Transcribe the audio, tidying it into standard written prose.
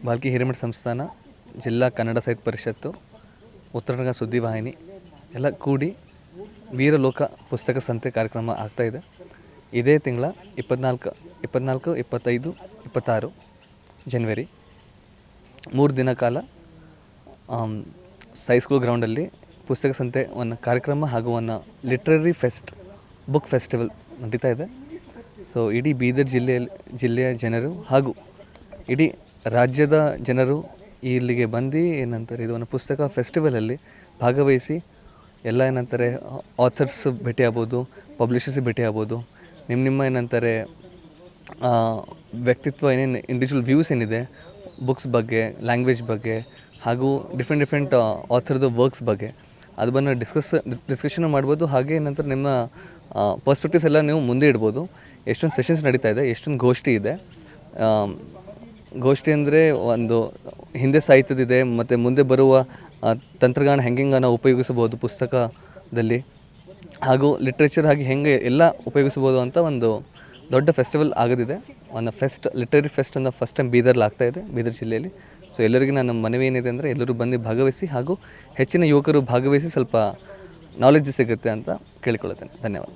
ಬಾಲ್ಕಿ ಹಿರೇಮಠ ಸಂಸ್ಥಾನ, ಜಿಲ್ಲಾ ಕನ್ನಡ ಸಾಹಿತ್ಯ ಪರಿಷತ್ತು, ಉತ್ತರ ಕನ್ನಡ ಸುದ್ದಿವಾಹಿನಿ ಎಲ್ಲ ಕೂಡಿ ವೀರಲೋಕ ಪುಸ್ತಕ ಸಂತೆ ಕಾರ್ಯಕ್ರಮ ಆಗ್ತಾಯಿದೆ. ಇದೇ ತಿಂಗಳ 24, 25, 26 ಜನವರಿ 3 ದಿನ ಕಾಲ ಹೈಸ್ಕೂಲ್ ಗ್ರೌಂಡಲ್ಲಿ ಪುಸ್ತಕ ಸಂತೆ ಒಂದು ಕಾರ್ಯಕ್ರಮ ಹಾಗೂ ಒಂದು ಲಿಟ್ರರಿ ಫೆಸ್ಟ್, ಬುಕ್ ಫೆಸ್ಟಿವಲ್ ನಡೀತಾ ಇದೆ. ಸೊ ಇಡೀ ಬೀದರ್ ಜಿಲ್ಲೆಯ ಜನರು ಹಾಗೂ ಇಡೀ ರಾಜ್ಯದ ಜನರು ಇಲ್ಲಿಗೆ ಬಂದು ಏನಂತಾರೆ ಇದು ಒಂದು ಪುಸ್ತಕ ಫೆಸ್ಟಿವಲಲ್ಲಿ ಭಾಗವಹಿಸಿ ಎಲ್ಲ ಏನಂತಾರೆ ಆಥರ್ಸ್ ಭೇಟಿ ಆಗ್ಬೋದು, ಪಬ್ಲಿಷರ್ಸ್ ಭೇಟಿ ಆಗ್ಬೋದು, ನಿಮ್ಮ ಏನಂತಾರೆ ವ್ಯಕ್ತಿತ್ವ ಏನೇನು ಇಂಡಿವಿಜುವಲ್ ವ್ಯೂಸ್ ಏನಿದೆ ಬುಕ್ಸ್ ಬಗ್ಗೆ, ಲ್ಯಾಂಗ್ವೇಜ್ ಬಗ್ಗೆ ಹಾಗೂ ಡಿಫ್ರೆಂಟ್ ಆಥರ್ದು ವರ್ಕ್ಸ್ ಬಗ್ಗೆ ಅದು ಬಂದು ಡಿಸ್ಕಷನ್ ಮಾಡ್ಬೋದು. ಹಾಗೆ ಏನಂತಾರೆ ನಿಮ್ಮ ಪರ್ಸ್ಪೆಕ್ಟಿವ್ಸ್ ಎಲ್ಲ ನೀವು ಮುಂದೆ ಇಡ್ಬೋದು. ಎಷ್ಟೊಂದು ಸೆಷನ್ಸ್ ನಡೀತಾ ಇದೆ, ಎಷ್ಟೊಂದು ಗೋಷ್ಠಿ ಇದೆ. ಗೋಷ್ಠಿ ಅಂದರೆ ಒಂದು ಹಿಂದೆ ಸಾಹಿತ್ಯದಿದೆ ಮತ್ತು ಮುಂದೆ ಬರುವ ತಂತ್ರಜ್ಞಾನ ಹೆಂಗೆ ನಾವು ಉಪಯೋಗಿಸ್ಬೋದು ಪುಸ್ತಕದಲ್ಲಿ, ಹಾಗೂ ಲಿಟ್ರೇಚರ್ ಹಾಗೆ ಹೆಂಗೆ ಎಲ್ಲ ಉಪಯೋಗಿಸ್ಬೋದು ಅಂತ ಒಂದು ದೊಡ್ಡ ಫೆಸ್ಟಿವಲ್ ಆಗೋದಿದೆ. ಒಂದು ಲಿಟ್ರರಿ ಫೆಸ್ಟ್ ಅನ್ನೋ ಫಸ್ಟ್ ಟೈಮ್ ಬೀದರ್ಲಿ ಆಗ್ತಾಯಿದೆ, ಬೀದರ್ ಜಿಲ್ಲೆಯಲ್ಲಿ. ಸೊ ಎಲ್ಲರಿಗೂ ನನ್ನ ಮನವಿ ಏನಿದೆ ಅಂದರೆ ಎಲ್ಲರೂ ಬಂದು ಭಾಗವಹಿಸಿ ಹಾಗೂ ಹೆಚ್ಚಿನ ಯುವಕರು ಭಾಗವಹಿಸಿ ಸ್ವಲ್ಪ ನಾಲೆಡ್ಜ್ ಸಿಗುತ್ತೆ ಅಂತ ಕೇಳಿಕೊಳ್ಳುತ್ತೇನೆ. ಧನ್ಯವಾದ.